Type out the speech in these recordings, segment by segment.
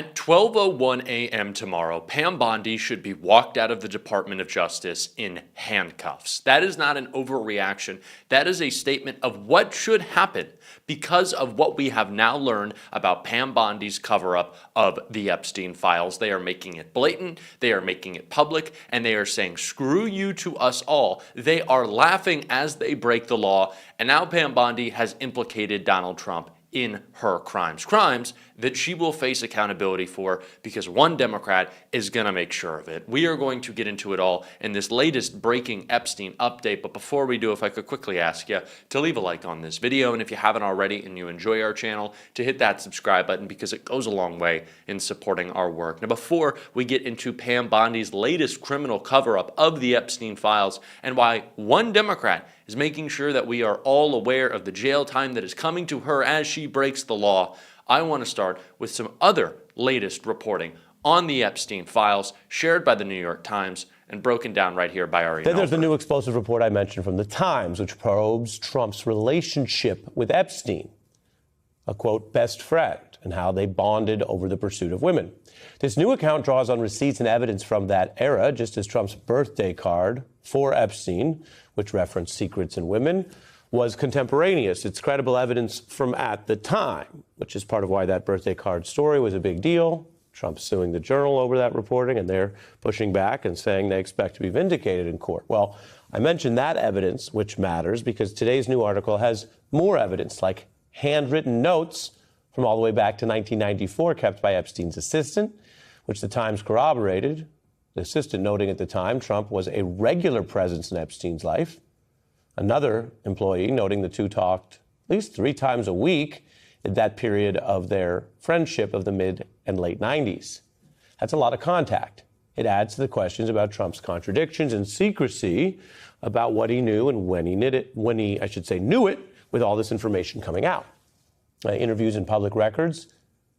At 12:01 a.m. tomorrow, Pam Bondi should be walked out of the Department of Justice in handcuffs. That is not an overreaction. That is a statement of what should happen because of what we have now learned about Pam Bondi's cover-up of the Epstein files. They are making it blatant, they are making it public, and they are saying, screw you to us all. They are laughing as they break the law, and now Pam Bondi has implicated Donald Trump in her crimes that she will face accountability for because one Democrat is going to make sure of it. We are going to get into it all in this latest breaking Epstein update, but before we do, if I could quickly ask you to leave a like on this video, and if you haven't already and you enjoy our channel, to hit that subscribe button because it goes a long way in supporting our work. Now, before we get into Pam Bondi's latest criminal cover-up of the Epstein files and why one Democrat is making sure that we are all aware of the jail time that is coming to her as she breaks the law, I want to start with some other latest reporting on the Epstein files shared by the New York Times and broken down right here by Ariane. Then there's the new explosive report I mentioned from the Times, which probes Trump's relationship with Epstein, a quote, best friend, and how they bonded over the pursuit of women. This new account draws on receipts and evidence from that era, just as Trump's birthday card for Epstein, which referenced secrets and women, was contemporaneous. It's credible evidence from at the time, which is part of why that birthday card story was a big deal. Trump's suing the Journal over that reporting, and they're pushing back and saying they expect to be vindicated in court. Well, I mentioned that evidence, which matters, because today's new article has more evidence, like handwritten notes from all the way back to 1994 kept by Epstein's assistant, which the Times corroborated. The assistant noting at the time Trump was a regular presence in Epstein's life. Another employee noting the two talked at least 3 times a week in that period of their friendship of the mid and late 90s. That's a lot of contact. It adds to the questions about Trump's contradictions and secrecy about what he knew and when he knew it, with all this information coming out. Interviews and public records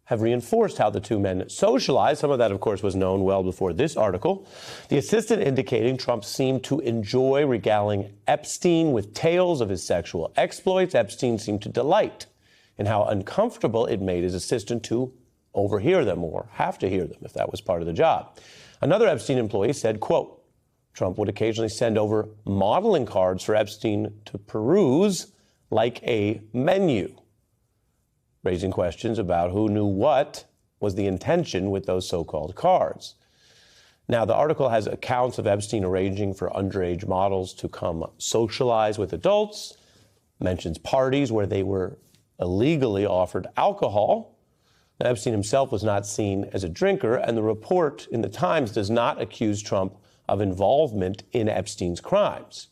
have reinforced how the two men socialized. Some of that, of course, was known well before this article. The assistant indicating Trump seemed to enjoy regaling Epstein with tales of his sexual exploits. Epstein seemed to delight in how uncomfortable it made his assistant to overhear them or have to hear them if that was part of the job. Another Epstein employee said, quote, Trump would occasionally send over modeling cards for Epstein to peruse like a menu, raising questions about who knew what was the intention with those so-called cards. Now, the article has accounts of Epstein arranging for underage models to come socialize with adults, mentions parties where they were illegally offered alcohol. Now, Epstein himself was not seen as a drinker, and the report in the Times does not accuse Trump of involvement in Epstein's crimes.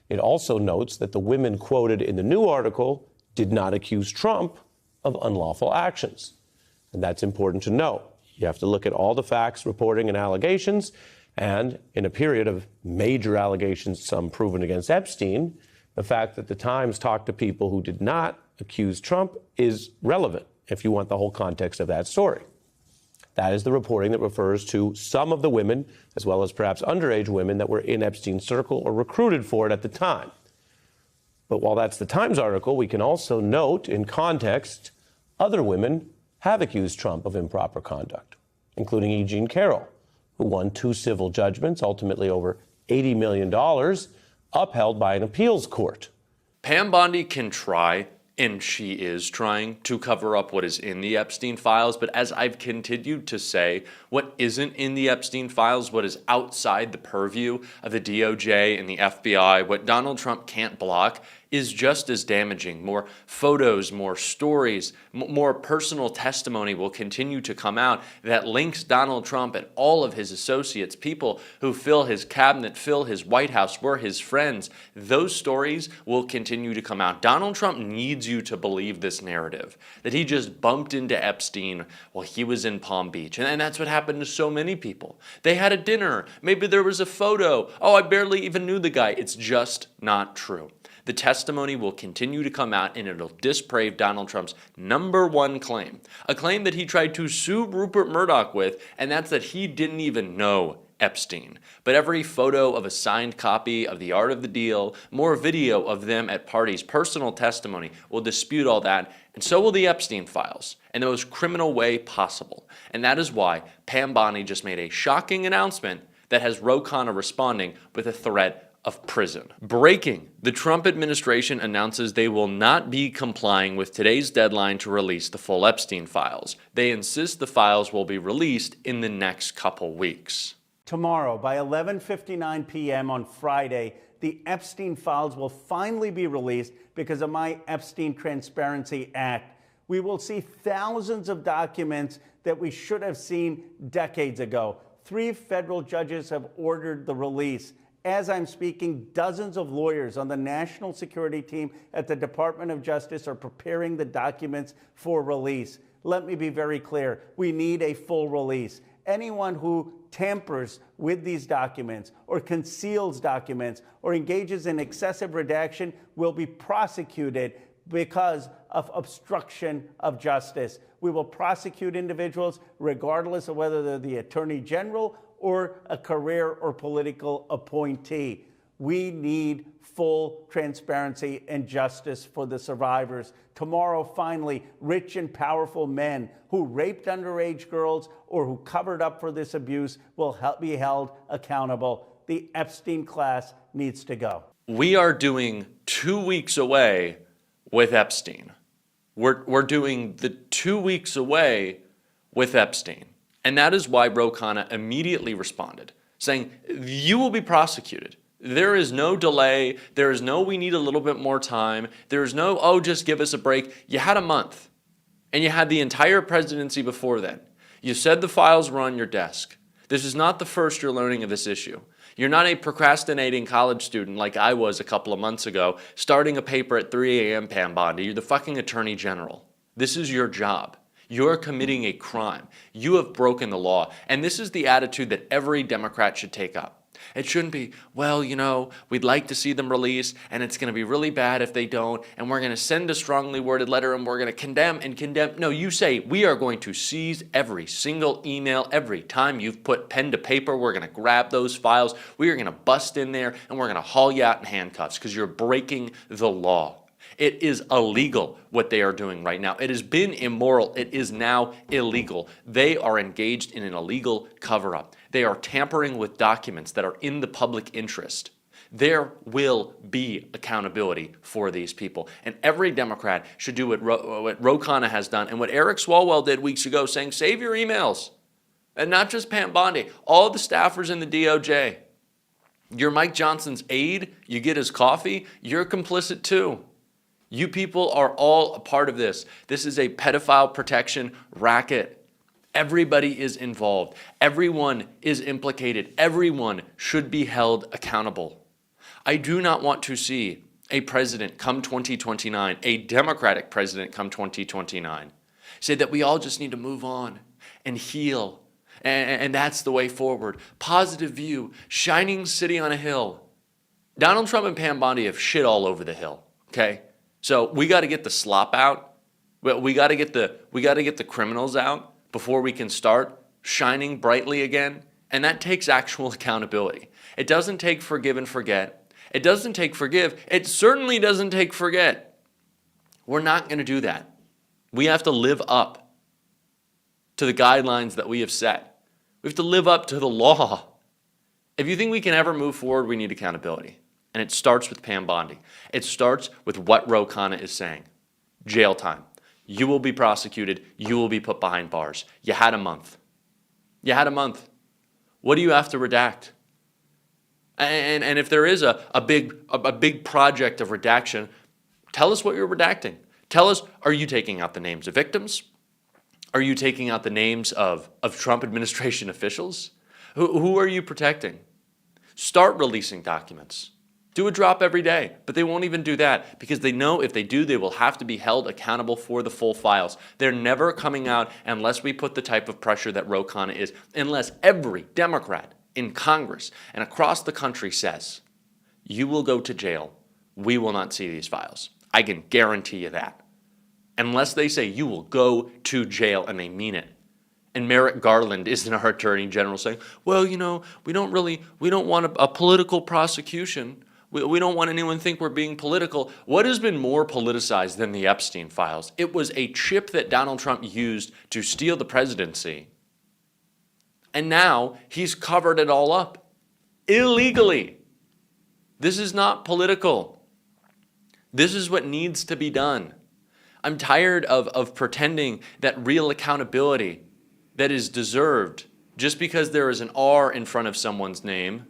It also notes that the women quoted in the new article did not accuse Trump of unlawful actions. And that's important to know. You have to look at all the facts, reporting, and allegations. And in a period of major allegations, some proven against Epstein, the fact that the Times talked to people who did not accuse Trump is relevant if you want the whole context of that story. That is the reporting that refers to some of the women, as well as perhaps underage women, that were in Epstein's circle or recruited for it at the time. But while that's the Times article, we can also note in context, other women have accused Trump of improper conduct, including E. Jean Carroll, who won 2 civil judgments, ultimately over $80 million, upheld by an appeals court. Pam Bondi can try, and she is trying to cover up what is in the Epstein files, but as I've continued to say, what isn't in the Epstein files, what is outside the purview of the DOJ and the FBI, what Donald Trump can't block, is just as damaging. More photos, more stories, more personal testimony will continue to come out that links Donald Trump and all of his associates, people who fill his cabinet, fill his White House, were his friends. Those stories will continue to come out. Donald Trump needs you to believe this narrative, that he just bumped into Epstein while he was in Palm Beach. And that's what happened to so many people. They had a dinner. Maybe there was a photo. Oh, I barely even knew the guy. It's just not true. The testimony will continue to come out, and it'll disprove Donald Trump's #1 claim, a claim that he tried to sue Rupert Murdoch with, and that's that he didn't even know Epstein. But every photo of a signed copy of The Art of the Deal, more video of them at parties, personal testimony will dispute all that, and so will the Epstein files, in the most criminal way possible. And that is why Pam Bondi just made a shocking announcement that has Ro Khanna responding with a threat of prison. Breaking, the Trump administration announces they will not be complying with today's deadline to release the full Epstein files. They insist the files will be released in the next couple weeks. Tomorrow, by 11:59 p.m. on Friday, the Epstein files will finally be released because of my Epstein Transparency Act. We will see thousands of documents that we should have seen decades ago. 3 federal judges have ordered the release. As I'm speaking, dozens of lawyers on the national security team at the Department of Justice are preparing the documents for release. Let me be very clear. We need a full release. Anyone who tampers with these documents or conceals documents or engages in excessive redaction will be prosecuted because of obstruction of justice. We will prosecute individuals regardless of whether they're the Attorney General or a career or political appointee. We need full transparency and justice for the survivors. Tomorrow, finally, rich and powerful men who raped underage girls or who covered up for this abuse will be held accountable. The Epstein class needs to go. We are doing 2 weeks away with Epstein. We're doing the 2 weeks away with Epstein. And that is why Ro Khanna immediately responded, saying, you will be prosecuted. There is no delay. There is no, we need a little bit more time. There is no, oh, just give us a break. You had a month, and you had the entire presidency before then. You said the files were on your desk. This is not the first you're learning of this issue. You're not a procrastinating college student like I was a couple of months ago, starting a paper at 3 a.m., Pam Bondi. You're the fucking Attorney General. This is your job. You're committing a crime. You have broken the law. And this is the attitude that every Democrat should take up. It shouldn't be, well, you know, we'd like to see them release, and it's going to be really bad if they don't, and we're going to send a strongly worded letter, and we're going to condemn and condemn. No, you say, we are going to seize every single email. Every time you've put pen to paper, we're going to grab those files. We are going to bust in there, and we're going to haul you out in handcuffs because you're breaking the law. It is illegal what they are doing right now. It has been immoral. It is now illegal. They are engaged in an illegal cover-up. They are tampering with documents that are in the public interest. There will be accountability for these people. And every Democrat should do what Ro Khanna has done and what Eric Swalwell did weeks ago, saying, save your emails. And not just Pam Bondi, all the staffers in the DOJ. You're Mike Johnson's aide, you get his coffee, you're complicit too. You people are all a part of this. This is a pedophile protection racket. Everybody is involved. Everyone is implicated. Everyone should be held accountable. I do not want to see a president come 2029, a Democratic president come 2029, say that we all just need to move on and heal. And that's the way forward. Positive view, shining city on a hill. Donald Trump and Pam Bondi have shit all over the hill, okay? So we got to get the slop out. We got to get the criminals out before we can start shining brightly again. And that takes actual accountability. It doesn't take forgive and forget. It doesn't take forgive. It certainly doesn't take forget. We're not going to do that. We have to live up to the guidelines that we have set. We have to live up to the law. If you think we can ever move forward, we need accountability. And it starts with Pam Bondi. It starts with what Ro Khanna is saying. Jail time. You will be prosecuted. You will be put behind bars. You had a month. You had a month. What do you have to redact? And if there is a big project of redaction, tell us what you're redacting. Tell us, are you taking out the names of victims? Are you taking out the names of Trump administration officials? Who are you protecting? Start releasing documents. Do a drop every day, but they won't even do that because they know if they do, they will have to be held accountable for the full files. They're never coming out unless we put the type of pressure that Ro Khanna is, unless every Democrat in Congress and across the country says, you will go to jail. We will not see these files. I can guarantee you that. Unless they say you will go to jail and they mean it. And Merrick Garland isn't our attorney general saying, well, we don't want a political prosecution. We don't want anyone to think we're being political. What has been more politicized than the Epstein files? It was a chip that Donald Trump used to steal the presidency. And now he's covered it all up illegally. This is not political. This is what needs to be done. I'm tired of pretending that real accountability that is deserved just because there is an R in front of someone's name,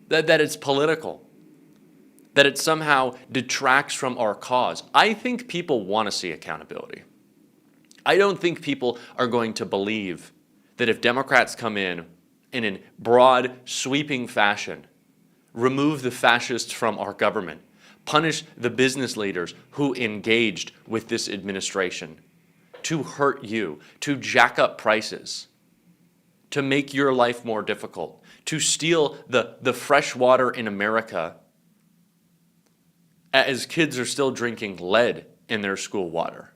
that it's political, that it somehow detracts from our cause. I think people want to see accountability. I don't think people are going to believe that if Democrats come in a broad, sweeping fashion, remove the fascists from our government, punish the business leaders who engaged with this administration to hurt you, to jack up prices, to make your life more difficult, to steal the fresh water in America as kids are still drinking lead in their school water,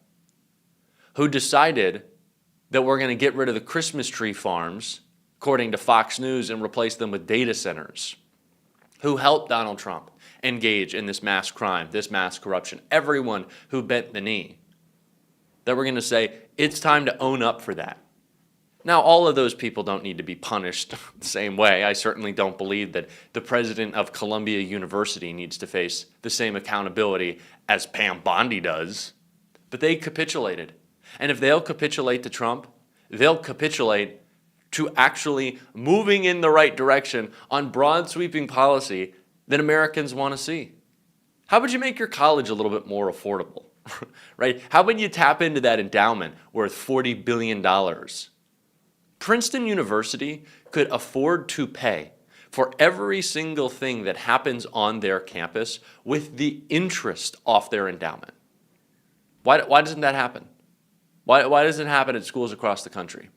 who decided that we're going to get rid of the Christmas tree farms, according to Fox News, and replace them with data centers, who helped Donald Trump engage in this mass crime, this mass corruption, everyone who bent the knee, that we're going to say, it's time to own up for that. Now, all of those people don't need to be punished the same way. I certainly don't believe that the president of Columbia University needs to face the same accountability as Pam Bondi does. But they capitulated. And if they'll capitulate to Trump, they'll capitulate to actually moving in the right direction on broad sweeping policy that Americans want to see. How about you make your college a little bit more affordable, right? How about you tap into that endowment worth $40 billion? Princeton University could afford to pay for every single thing that happens on their campus with the interest off their endowment. Why doesn't that happen? Why doesn't it happen at schools across the country?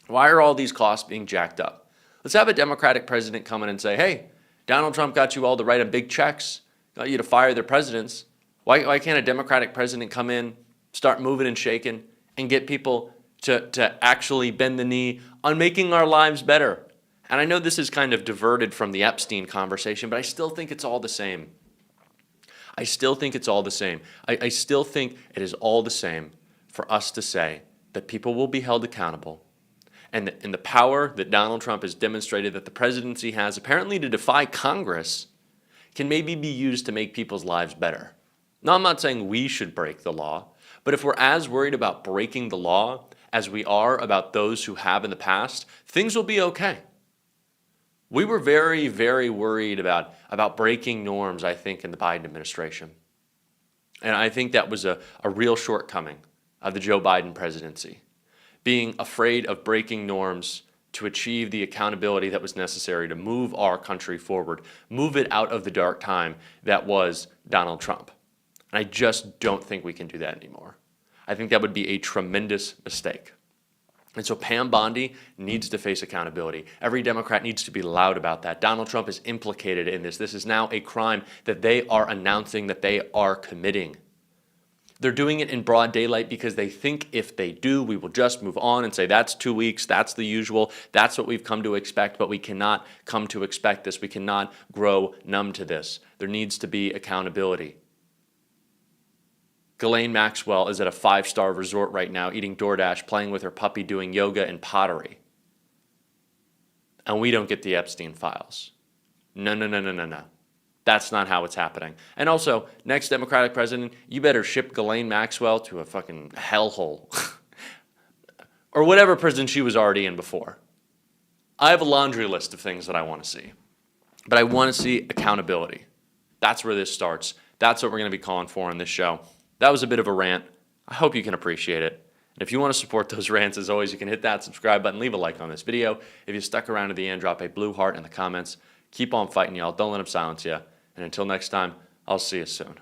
Why are all these costs being jacked up? Let's have a Democratic president come in and say, hey, Donald Trump got you all to write them big checks, got you to fire their presidents. Why can't a Democratic president come in, start moving and shaking, and get people to actually bend the knee on making our lives better? And I know this is kind of diverted from the Epstein conversation, but I still think it's all the same. I still think it's all the same. I still think it is all the same for us to say that people will be held accountable, and the power that Donald Trump has demonstrated that the presidency has apparently to defy Congress can maybe be used to make people's lives better. Now, I'm not saying we should break the law, but if we're as worried about breaking the law as we are about those who have in the past, things will be okay. We were very, very worried about breaking norms, I think, in the Biden administration. And I think that was a real shortcoming of the Joe Biden presidency, being afraid of breaking norms to achieve the accountability that was necessary to move our country forward, move it out of the dark time that was Donald Trump. And I just don't think we can do that anymore. I think that would be a tremendous mistake. And so Pam Bondi needs to face accountability. Every Democrat needs to be loud about that. Donald Trump is implicated in this. This is now a crime that they are announcing that they are committing. They're doing it in broad daylight because they think if they do, we will just move on and say, that's 2 weeks, that's the usual, that's what we've come to expect, but we cannot come to expect this. We cannot grow numb to this. There needs to be accountability. Ghislaine Maxwell is at a 5-star resort right now, eating DoorDash, playing with her puppy, doing yoga and pottery. And we don't get the Epstein files. No. That's not how it's happening. And also, next Democratic president, you better ship Ghislaine Maxwell to a fucking hellhole. Or whatever prison she was already in before. I have a laundry list of things that I want to see. But I want to see accountability. That's where this starts. That's what we're going to be calling for on this show. That was a bit of a rant. I hope you can appreciate it. And if you want to support those rants, as always, you can hit that subscribe button, leave a like on this video. If you stuck around to the end, drop a blue heart in the comments. Keep on fighting, y'all. Don't let them silence you. And until next time, I'll see you soon.